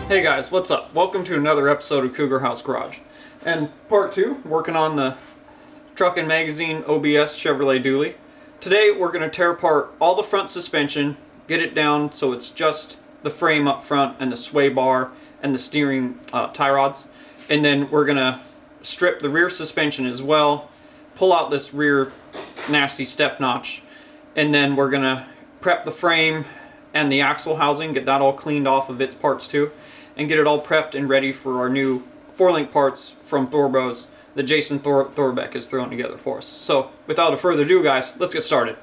Hey guys, what's up? Welcome to another episode of Cougar House Garage. And part 2, working on the Truck and Magazine OBS Chevrolet Dually. Today we're going to tear apart all the front suspension, get it down so it's just the frame up front and the sway bar and the steering tie rods. And then we're going to strip the rear suspension as well, pull out this rear nasty step notch, and then we're going to prep the frame and the axle housing, get that all cleaned off of its parts too, and get it all prepped and ready for our new 4-link parts from Thorbos that Jason Thorbeck is throwing together for us. So without further ado guys, let's get started.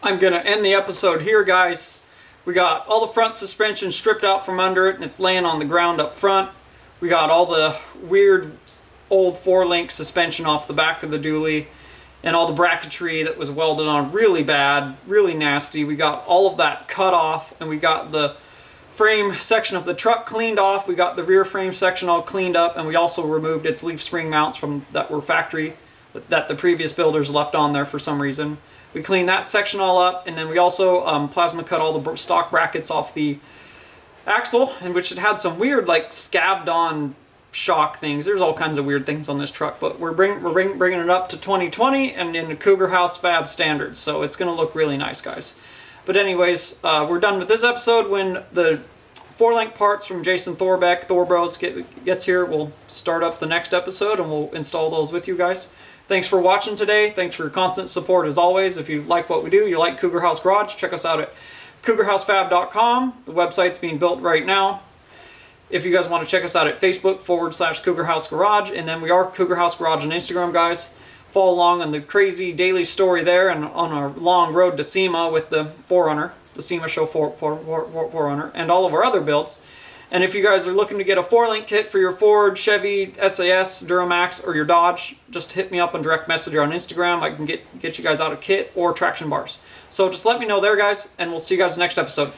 I'm going to end the episode here, guys. We got all the front suspension stripped out from under it, and it's laying on the ground up front. We got all the weird old 4-link suspension off the back of the dually, and all the bracketry that was welded on really bad, really nasty. We got all of that cut off, and we got the frame section of the truck cleaned off. We got the rear frame section all cleaned up, and we also removed its leaf spring mounts from that were factory that the previous builders left on there for some reason. We cleaned that section all up, and then we also plasma cut all the stock brackets off the axle, in which it had some weird like scabbed on shock things. There's all kinds of weird things on this truck, but we're bringing it up to 2020 and in the Cougar House Fab standards, so it's going to look really nice, guys. But anyways, we're done with this episode. When the 4-link parts from Jason Thorbeck, Thorbros gets here, we'll start up the next episode and we'll install those with you guys. Thanks for watching today. Thanks for your constant support as always. If you like what we do, you like Cougar House Garage, check us out at cougarhousefab.com. The website's being built right now. If you guys want to check us out at Facebook/Cougar House Garage, and then we are Cougar House Garage on Instagram, guys. Follow along on the crazy daily story there and on our long road to SEMA with the 4Runner, the SEMA Show 4Runner, and all of our other builds. And if you guys are looking to get a 4-link kit for your Ford, Chevy, SAS, Duramax, or your Dodge, just hit me up on direct message on Instagram. I can get you guys out a kit or traction bars. So just let me know there, guys, and we'll see you guys next episode.